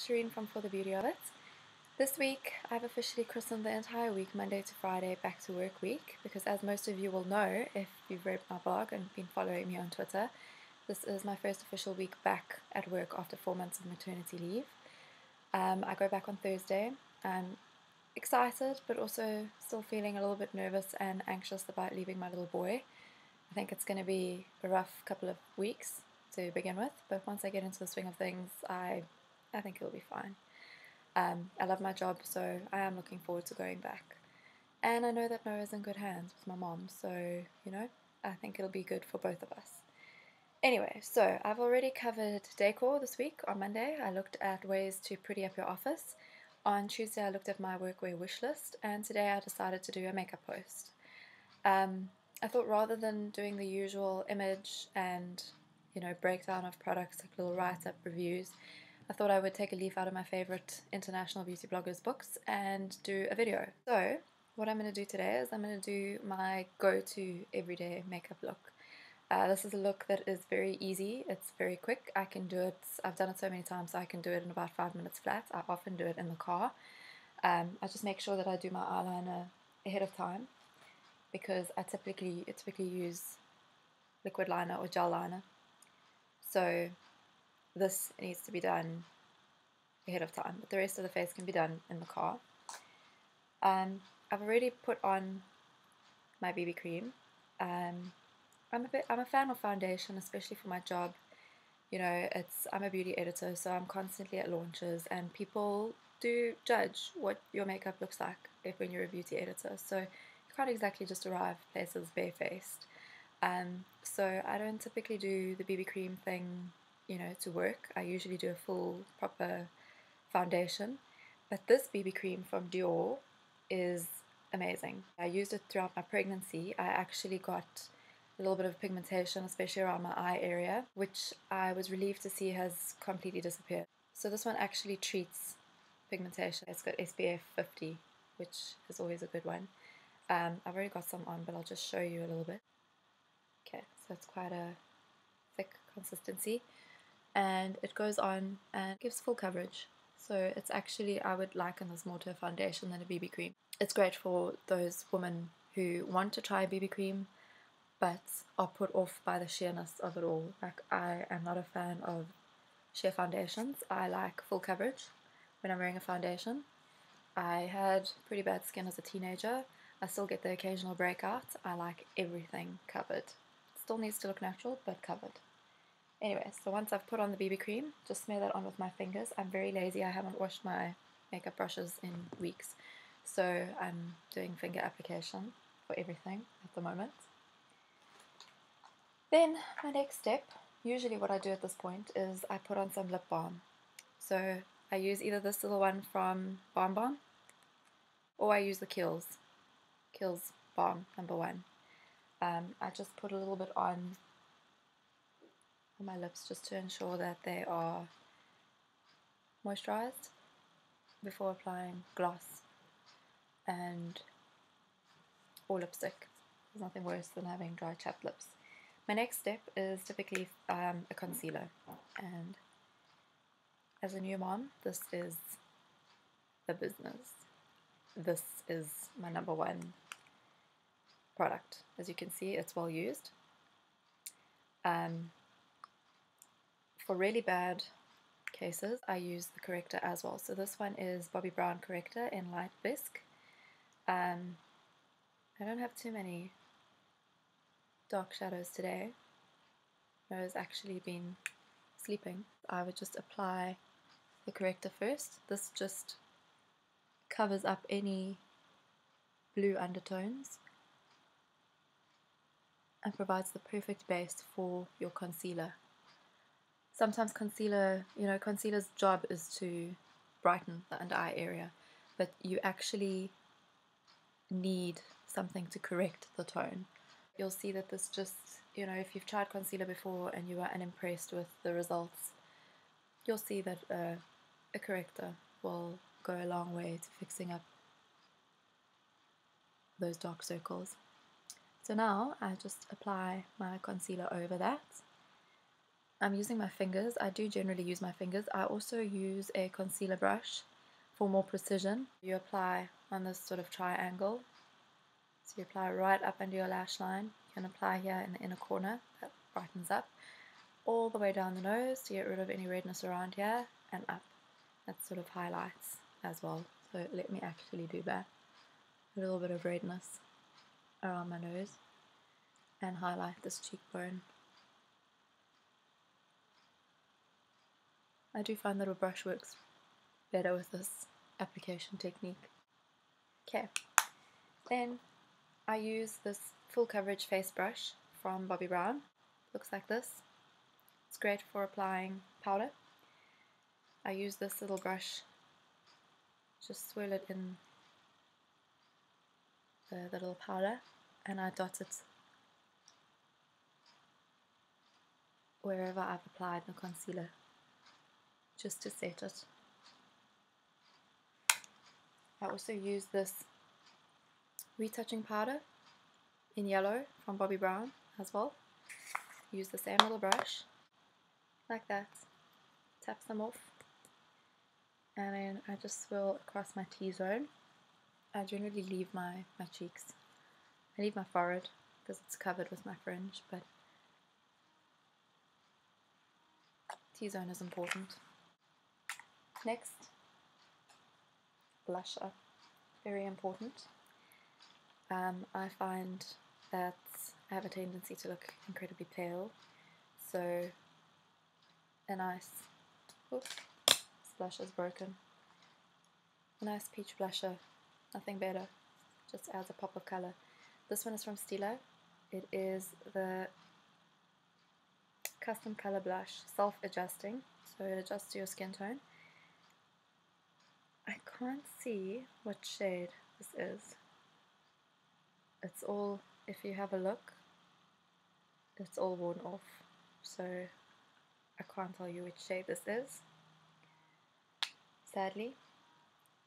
Shireen from For the Beauty of It. This week, I've officially christened the entire week, Monday to Friday, back to work week, because as most of you will know, if you've read my blog and been following me on Twitter, this is my first official week back at work after 4 months of maternity leave. I go back on Thursday. I'm excited, but also still feeling a little bit nervous and anxious about leaving my little boy. I think it's going to be a rough couple of weeks to begin with, but once I get into the swing of things, I think it'll be fine. I love my job, so I am looking forward to going back. And I know that Noah's in good hands with my mom, so, I think it'll be good for both of us. Anyway, so I've already covered decor this week. On Monday, I looked at ways to pretty up your office. On Tuesday, I looked at my workwear wish list, and today I decided to do a makeup post. I thought rather than doing the usual image and, breakdown of products, like little write-up reviews, I thought I would take a leaf out of my favorite international beauty bloggers' books and do a video. So what I'm going to do today is I'm going to do my go-to everyday makeup look. This is a look that is very easy. It's very quick. I can do it. I've done it so many times, so I can do it in about 5 minutes flat. I often do it in the car. I just make sure that I do my eyeliner ahead of time, because I typically use liquid liner or gel liner. So this needs to be done ahead of time, but the rest of the face can be done in the car. I've already put on my BB cream. I'm a fan of foundation, especially for my job. I'm a beauty editor, so I'm constantly at launches, and people do judge what your makeup looks like when you're a beauty editor. So you can't exactly just arrive places barefaced. So I don't typically do the BB cream thing, to work. I usually do a full, proper foundation. But this BB cream from Dior is amazing. I used it throughout my pregnancy. I actually got a little bit of pigmentation, especially around my eye area, which I was relieved to see has completely disappeared. So this one actually treats pigmentation. It's got SPF 50, which is always a good one. I've already got some on, but I'll just show you a little bit. Okay, so it's quite a thick consistency, and it goes on and gives full coverage. So it's actually, I would liken this more to a foundation than a BB cream. It's great for those women who want to try a BB cream but are put off by the sheerness of it all. Like, I am not a fan of sheer foundations. I like full coverage when I'm wearing a foundation. I had pretty bad skin as a teenager. I still get the occasional breakout. I like everything covered. Still needs to look natural, but covered. Anyway, so once I've put on the BB cream, just smear that on with my fingers. I'm very lazy. I haven't washed my makeup brushes in weeks, so I'm doing finger application for everything at the moment. Then my next step, usually what I do at this point, is I put on some lip balm. So I use either this little one from Balm Balm, or I use the Kiehl's Balm #1. I just put a little bit on my lips just to ensure that they are moisturized before applying gloss or lipstick. There's nothing worse than having dry chapped lips. My next step is typically a concealer, and as a new mom, this is the business. This is my #1 product. As you can see, it's well used. For really bad cases, I use the Corrector as well. So this one is Bobbi Brown Corrector in light Bisque. I don't have too many dark shadows today. Noah's actually been sleeping. I would just apply the Corrector first. This just covers up any blue undertones and provides the perfect base for your concealer. Sometimes concealer's job is to brighten the under eye area, but you actually need something to correct the tone. You'll see that this just, if you've tried concealer before and you are unimpressed with the results, you'll see that a corrector will go a long way to fixing up those dark circles. So now I just apply my concealer over that, I'm using my fingers. I do generally use my fingers. I also use a concealer brush for more precision. You apply on this sort of triangle. So you apply right up under your lash line. You can apply here in the inner corner. That brightens up. All the way down the nose to get rid of any redness around here, and up. That sort of highlights as well. So let me actually do that. A little bit of redness around my nose and highlight this cheekbone. I do find that a brush works better with this application technique. Okay, then I use this full coverage face brush from Bobbi Brown. Looks like this. It's great for applying powder. I use this little brush, just swirl it in the little powder, and I dot it wherever I've applied the concealer, just to set it. I also use this retouching powder in yellow from Bobbi Brown as well. Use the same little brush, like that, tap them off, and then I just swirl across my T-zone. I generally leave my cheeks. I leave my forehead because it's covered with my fringe, but T-zone is important. Next, blusher. Very important. I find that I have a tendency to look incredibly pale, so a nice, oops, this blusher is broken. A nice peach blusher, nothing better, just adds a pop of colour. This one is from Stila. It is the Custom Color Blush, self-adjusting, so it adjusts to your skin tone. I can't see what shade this is. It's all, if you have a look, it's all worn off, so I can't tell you which shade this is, sadly.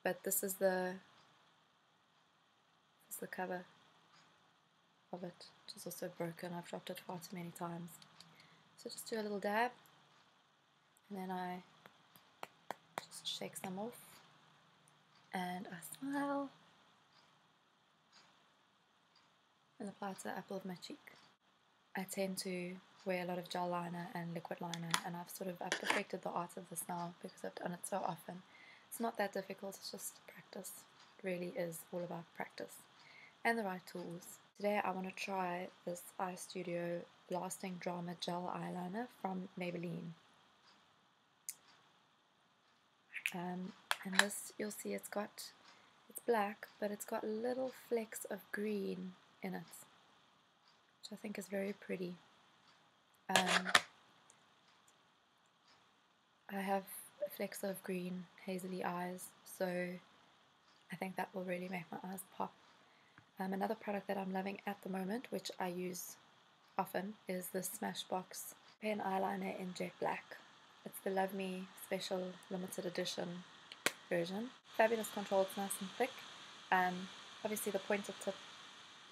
But this is the cover of it, which is also broken. I've dropped it far too many times. So just do a little dab, and then I just shake some off, and I smile, and apply it to the apple of my cheek. I tend to wear a lot of gel liner and liquid liner, and I've perfected the art of this now because I've done it so often. It's not that difficult, it's just practice. It really is all about practice and the right tools. Today I want to try this EyeStudio Lasting Drama Gel Eyeliner from Maybelline. And this, you'll see it's black, but it's got little flecks of green in it, which I think is very pretty. I have flecks of green hazily eyes, so I think that will really make my eyes pop. Another product that I'm loving at the moment, which I use often, is the Smashbox pen eyeliner in jet black. It's the Love Me special limited edition version. Fabulous control, it's nice and thick. Obviously the pointed tip,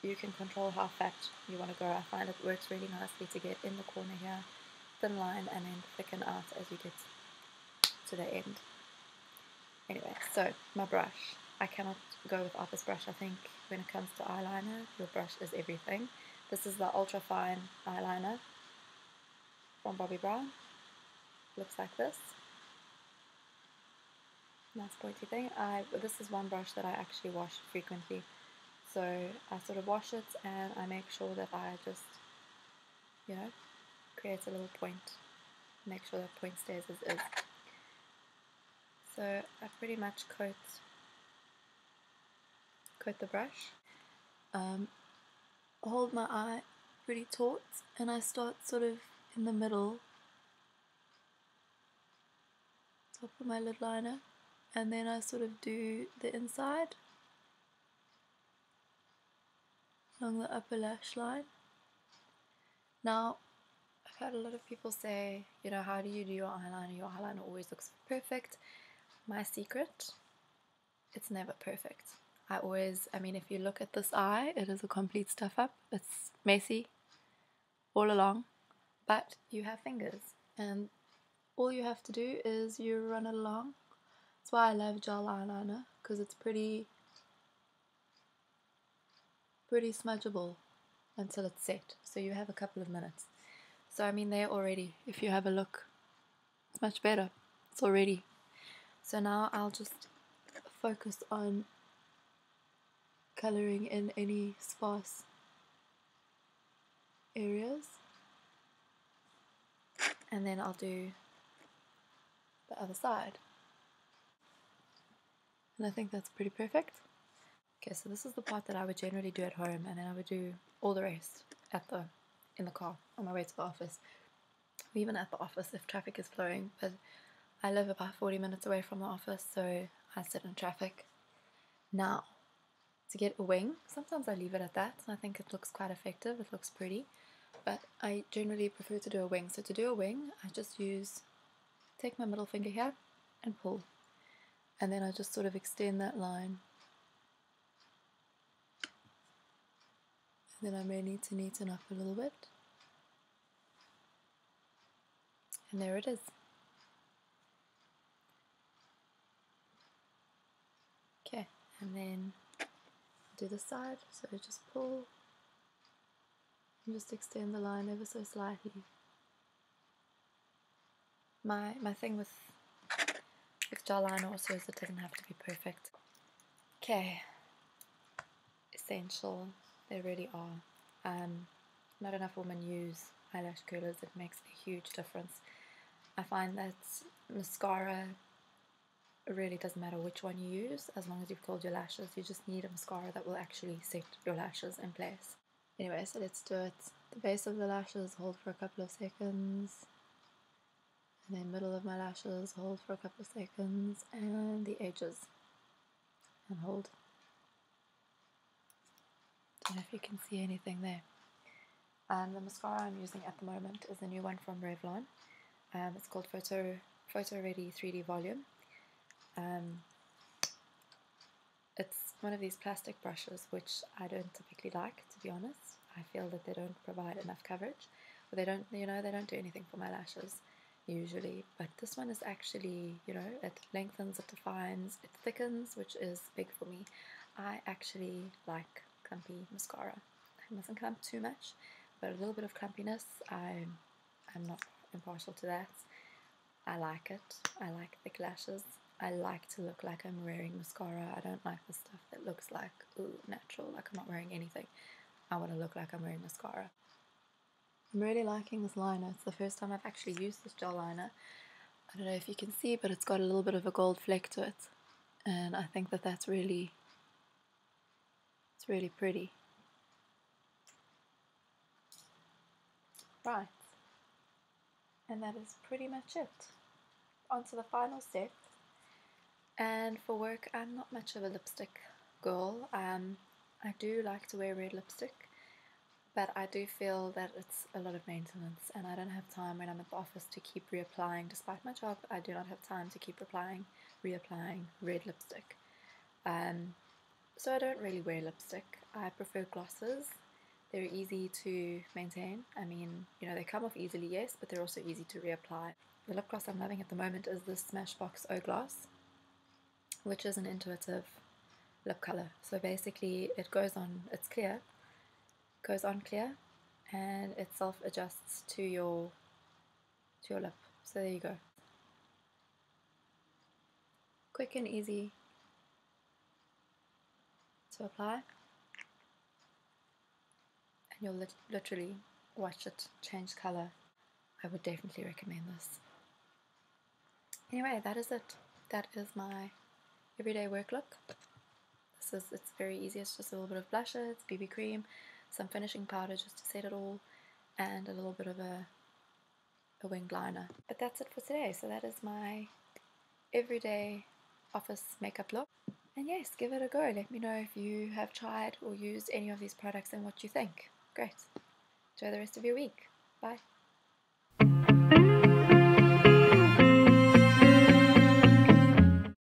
you can control how fat you want to go. I find it works really nicely to get in the corner here, thin line, and then thicken out as you get to the end. Anyway, so my brush. I cannot go without this brush. I think when it comes to eyeliner, your brush is everything. This is the ultra fine eyeliner from Bobbi Brown. Looks like this. Nice pointy thing. This is one brush that I actually wash frequently. So I sort of wash it and I make sure that I just, create a little point. Make sure that point stays as is. So I pretty much coat the brush, hold my eye pretty taut, and I start sort of in the middle, top of my lid liner, and then I sort of do the inside along the upper lash line. Now, I've had a lot of people say, how do you do your eyeliner? Your eyeliner always looks perfect. My secret, it's never perfect. If you look at this eye, it is a complete stuff up. It's messy all along, but you have fingers. and all you have to do is you run it along. That's why I love gel eyeliner, because it's pretty smudgeable until it's set, so you have a couple of minutes. So I mean, there already, if you have a look, it's much better. It's already. So now I'll just focus on colouring in any sparse areas, and then I'll do the other side, and I think that's pretty perfect. Okay, so this is the part that I would generally do at home, and then I would do all the rest in the car on my way to the office, or even at the office if traffic is flowing. But I live about 40 minutes away from the office, so I sit in traffic. Now, to get a wing, sometimes I leave it at that, and I think it looks quite effective, it looks pretty, but I generally prefer to do a wing. So to do a wing, I just take my middle finger here and pull, and then I just sort of extend that line, and then I may need to neaten up a little bit, and there it is. Okay, and then do the side, so just pull and just extend the line ever so slightly. My thing with gel liner also is it doesn't have to be perfect. Okay, essential, they really are. Not enough women use eyelash curlers. It makes a huge difference. I find that mascara, it really doesn't matter which one you use, as long as you've curled your lashes. You just need a mascara that will actually set your lashes in place. Anyway, so let's do it. The base of the lashes, hold for a couple of seconds, and then middle of my lashes, hold for a couple of seconds, and the edges, and hold. Don't know if you can see anything there. The mascara I'm using at the moment is a new one from Revlon. It's called PhotoReady 3D Volume. It's one of these plastic brushes, which I don't typically like, to be honest. I feel that they don't provide enough coverage, or they don't do anything for my lashes usually. But this one is actually, it lengthens, it defines, it thickens, which is big for me. I actually like clumpy mascara. It mustn't clump too much, but a little bit of clumpiness, I'm not impartial to that. I like it. I like thick lashes. I like to look like I'm wearing mascara. I don't like the stuff that looks like, ooh, natural, like I'm not wearing anything. I want to look like I'm wearing mascara. I'm really liking this liner. It's the first time I've actually used this gel liner. I don't know if you can see, but it's got a little bit of a gold fleck to it. And I think that it's really pretty. Right. And that is pretty much it. On to the final step. And for work, I'm not much of a lipstick girl. I do like to wear red lipstick, but I do feel that it's a lot of maintenance, and I don't have time when I'm at the office to keep reapplying. Despite my job, I do not have time to keep reapplying red lipstick. So I don't really wear lipstick. I prefer glosses. They're easy to maintain. I mean, they come off easily, yes, but they're also easy to reapply. The lip gloss I'm loving at the moment is this Smashbox O Gloss, which is an intuitive lip color. So basically it goes on, it's clear, goes on clear, and it self-adjusts to your lip. So there you go. Quick and easy to apply, and you'll literally watch it change color. I would definitely recommend this. Anyway, that is it. That is my everyday work look. It's very easy. It's just a little bit of blusher, it's BB cream, some finishing powder just to set it all, and a little bit of a winged liner. But that's it for today. So that is my everyday office makeup look. And yes, give it a go. Let me know if you have tried or used any of these products and what you think. Great. Enjoy the rest of your week. Bye.